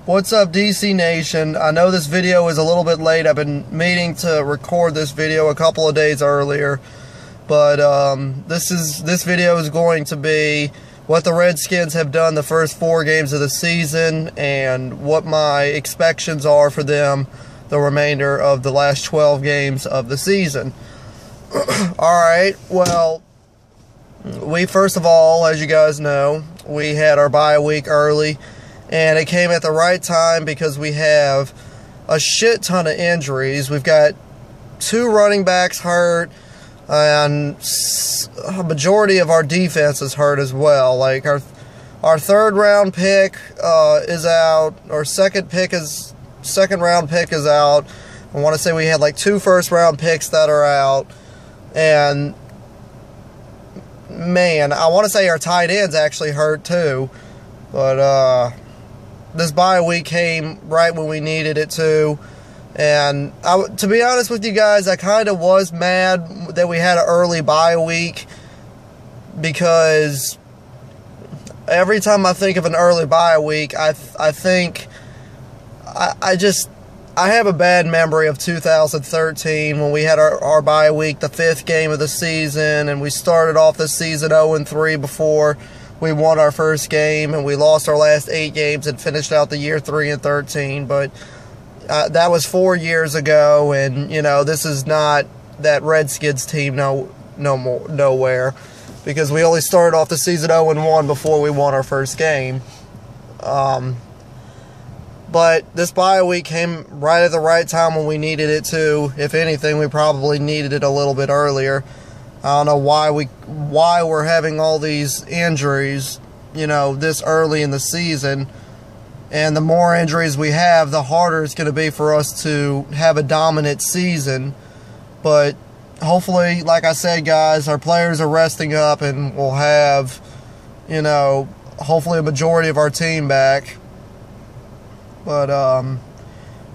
What's up, DC Nation? I know this video is a little bit late. I've been meaning to record this video a couple of days earlier, but this video is going to be what the Redskins have done the first 4 games of the season and what my expectations are for them the remainder of the last 12 games of the season. Alright, well, first of all, as you guys know, we had our bye week early, and it came at the right time because we have a shit ton of injuries. We've got 2 running backs hurt, and a majority of our defense is hurt as well. Like our 3rd round pick is out. Our second round pick is out. I want to say we had like 2 first round picks that are out, and man, I want to say our tight end's actually hurt too. But this bye week came right when we needed it to. And to be honest with you guys, I kind of was mad that we had an early bye week, because every time I think of an early bye week, I think I have a bad memory of 2013 when we had our bye week, the 5th game of the season, and we started off the season 0-3 before we won our first game, and we lost our last 8 games and finished out the year 3-13. But that was 4 years ago, and you know, this is not that Redskins team nowhere, because we only started off the season 0-1 before we won our first game. But this bye week came right at the right time when we needed it to. If anything, we probably needed it a little bit earlier. I don't know why we're having all these injuries, you know, this early in the season. And the more injuries we have, the harder it's going to be for us to have a dominant season. But hopefully, like I said, guys, our players are resting up, and we'll have, you know, hopefully a majority of our team back. But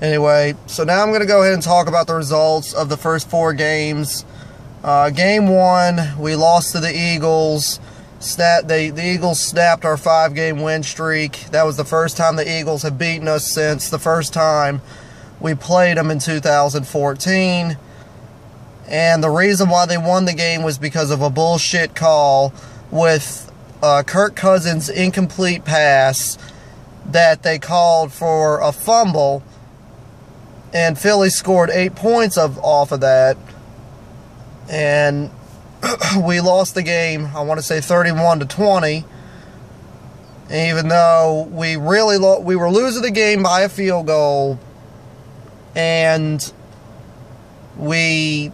anyway, so now I'm going to go ahead and talk about the results of the first 4 games. Game 1, we lost to the Eagles. The Eagles snapped our 5-game win streak. That was the first time the Eagles have beaten us since the first time we played them in 2014. And the reason why they won the game was because of a bullshit call with Kirk Cousins' incomplete pass that they called for a fumble, and Philly scored 8 points off of that, and we lost the game, I want to say 31-20, even though we were losing the game by a field goal, and we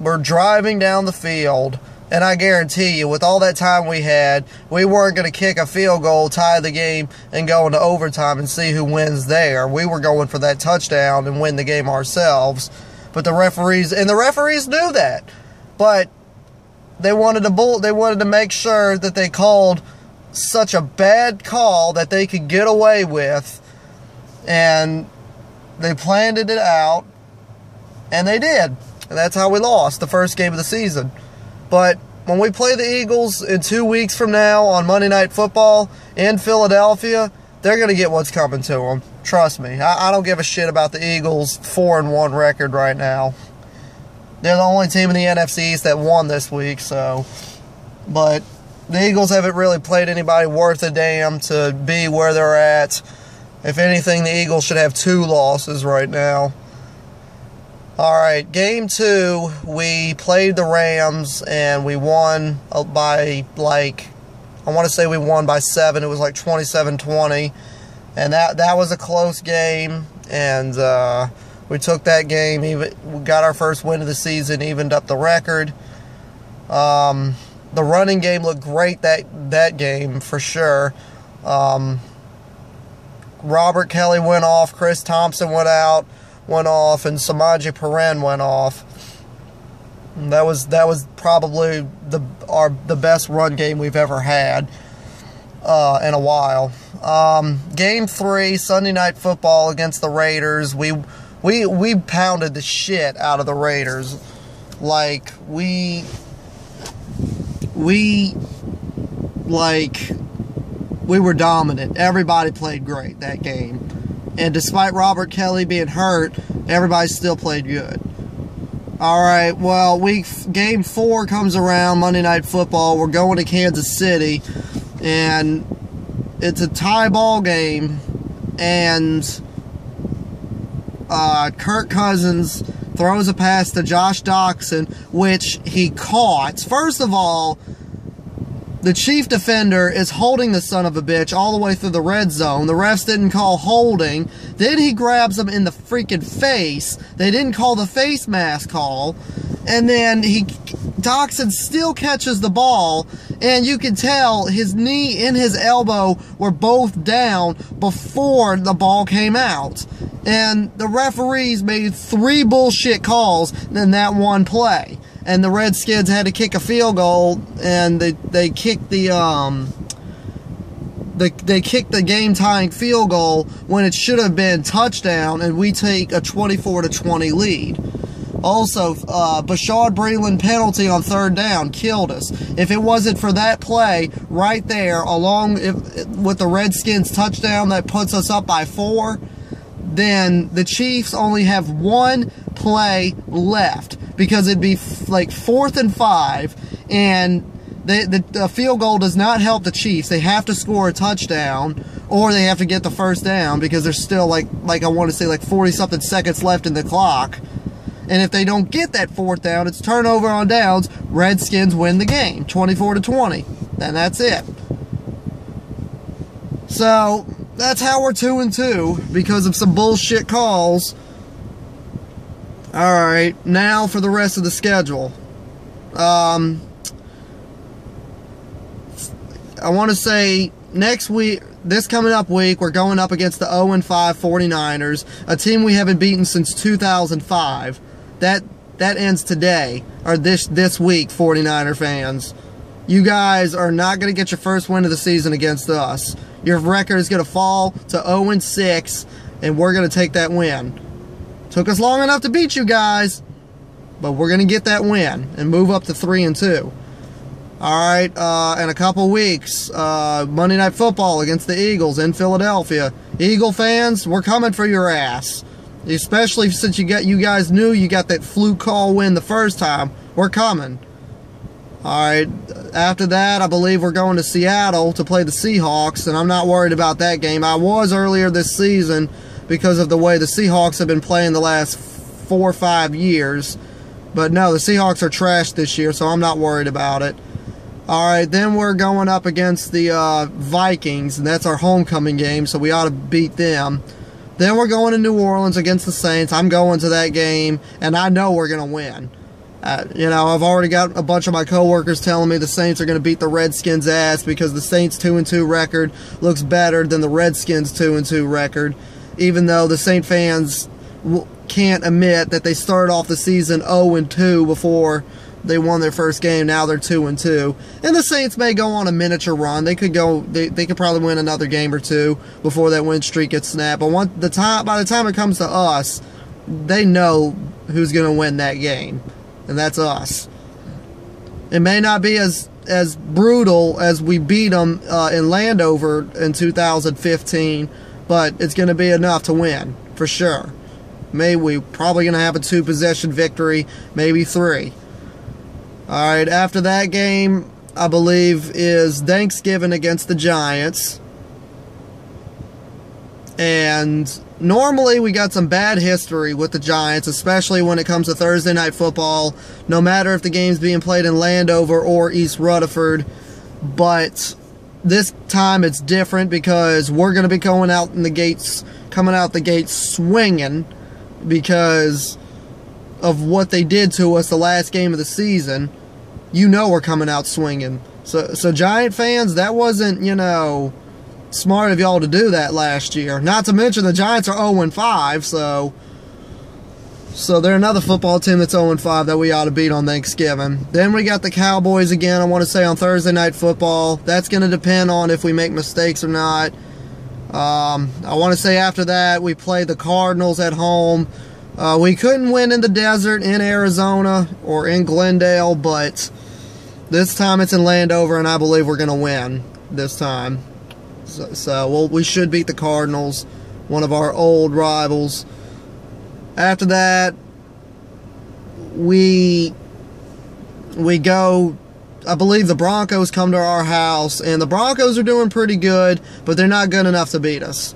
were driving down the field, and I guarantee you, with all that time we had, we weren't going to kick a field goal, tie the game, and go into overtime and see who wins there. We were going for that touchdown and win the game ourselves. But the referees knew that. But they wanted to make sure that they called such a bad call that they could get away with, and they planned it out, and they did. And that's how we lost the first game of the season. But when we play the Eagles in 2 weeks from now on Monday Night Football in Philadelphia, they're going to get what's coming to them. Trust me. I don't give a shit about the Eagles' 4-1 record right now. They're the only team in the NFC East that won this week, so. But the Eagles haven't really played anybody worth a damn to be where they're at. If anything, the Eagles should have 2 losses right now. Alright, game 2, we played the Rams, and we won by, like, I want to say we won by 7. It was like 27-20, and that was a close game, and we took that game, we got our first win of the season, evened up the record. The running game looked great that game, for sure. Robert Kelly went off, Chris Thompson went off, and Samaje Perine went off. And that was probably the best run game we've ever had in a while. Game 3, Sunday Night Football against the Raiders. We pounded the shit out of the Raiders. Like we were dominant. Everybody played great that game. And despite Robert Kelly being hurt, everybody still played good. Alright, well, game 4 comes around, Monday Night Football. We're going to Kansas City. And it's a tie ball game. And Kirk Cousins throws a pass to Josh Doxson, which he caught. First of all, the chief defender is holding the son of a bitch all the way through the red zone. The refs didn't call holding. Then he grabs him in the freaking face. They didn't call the face mask call. And then Doxson still catches the ball, and you can tell his knee and his elbow were both down before the ball came out. And the referees made 3 bullshit calls in that one play. And the Redskins had to kick a field goal, and they kicked the game-tying field goal when it should have been touchdown, and we take a 24-20 lead. Also, Bashard Breeland penalty on 3rd down killed us. If it wasn't for that play right there, along with the Redskins touchdown that puts us up by 4, then the Chiefs only have 1 play left, because it'd be like 4th and 5, and the field goal does not help the Chiefs. They have to score a touchdown, or they have to get the 1st down, because there's still like I want to say like 40-something seconds left in the clock. And if they don't get that 4th down, it's turnover on downs. Redskins win the game, 24-20. And that's it. So that's how we're 2-2, because of some bullshit calls. Alright, now for the rest of the schedule. I want to say next week, this coming up week, we're going up against the 0-5 49ers, a team we haven't beaten since 2005. That ends today, or this week, 49er fans. You guys are not going to get your first win of the season against us. Your record is going to fall to 0-6, and we're going to take that win. Took us long enough to beat you guys, but we're going to get that win and move up to 3-2. Alright, in a couple weeks, Monday Night Football against the Eagles in Philadelphia. Eagle fans, we're coming for your ass. Especially since you guys knew you got that fluke call win the first time. We're coming. Alright, after that, I believe we're going to Seattle to play the Seahawks, and I'm not worried about that game. I was earlier this season because of the way the Seahawks have been playing the last 4 or 5 years. But no, the Seahawks are trash this year, so I'm not worried about it. Alright, then we're going up against the Vikings, and that's our homecoming game, so we ought to beat them. Then we're going to New Orleans against the Saints. I'm going to that game, and I know we're going to win. You know, I've already got a bunch of my coworkers telling me the Saints are going to beat the Redskins' ass because the Saints' 2-2 record looks better than the Redskins' 2-2 record, even though the Saint fans can't admit that they started off the season 0-2 before they won their first game. Now they're 2-2, and the Saints may go on a miniature run. They could go. They could probably win another game or 2 before that win streak gets snapped. But by the time it comes to us, they know who's going to win that game, and that's us. It may not be as brutal as we beat them in Landover in 2015, but it's going to be enough to win for sure. We're probably going to have a 2-possession victory, maybe 3. Alright, after that game, I believe, is Thanksgiving against the Giants. And normally we got some bad history with the Giants, especially when it comes to Thursday Night Football, no matter if the game's being played in Landover or East Rutherford. But this time it's different because we're going to be coming out the gates swinging because of what they did to us the last game of the season. You know we're coming out swinging. So Giant fans, that wasn't, you know, smart of y'all to do that last year. Not to mention the Giants are 0-5, so they're another football team that's 0-5 that we ought to beat on Thanksgiving. Then we got the Cowboys again, I want to say, on Thursday Night Football. That's going to depend on if we make mistakes or not. I want to say after that we play the Cardinals at home. We couldn't win in the desert in Arizona or in Glendale, but this time it's in Landover, and I believe we're going to win this time. So we should beat the Cardinals, one of our old rivals. After that, we go, I believe the Broncos come to our house, and the Broncos are doing pretty good, but they're not good enough to beat us.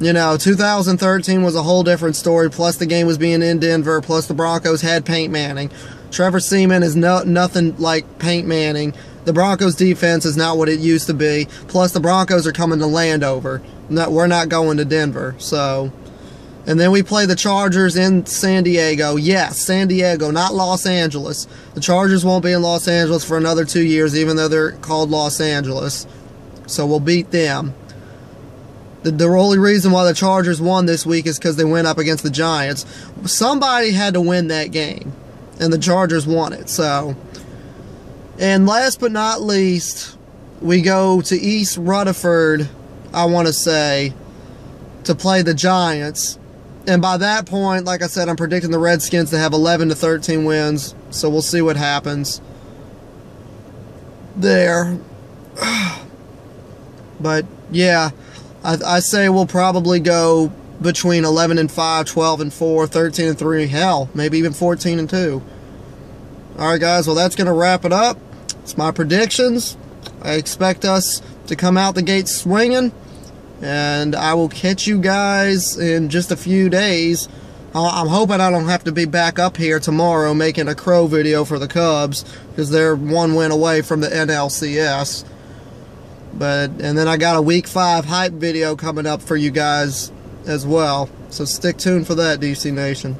You know, 2013 was a whole different story, plus the game was being in Denver, plus the Broncos had Peyton Manning. Trevor Seaman is nothing like Peyton Manning. The Broncos defense is not what it used to be, plus the Broncos are coming to Landover. We're not going to Denver, so... And then we play the Chargers in San Diego. Yes, San Diego, not Los Angeles. The Chargers won't be in Los Angeles for another 2 years, even though they're called Los Angeles. So we'll beat them. The only reason why the Chargers won this week is because they went up against the Giants. Somebody had to win that game, and the Chargers won it. So, and last but not least, we go to East Rutherford, I want to say, to play the Giants. And by that point, like I said, I'm predicting the Redskins to have 11 to 13 wins. So we'll see what happens there. But yeah, I say we'll probably go between 11 and 5, 12 and 4, 13 and 3, hell, maybe even 14 and 2. Alright guys, well that's going to wrap it up. It's my predictions. I expect us to come out the gate swinging. And I will catch you guys in just a few days. I'm hoping I don't have to be back up here tomorrow making a crow video for the Cubs, because they're 1 win away from the NLCS. And then I got a Week 5 hype video coming up for you guys as well. So stick tuned for that, DC Nation.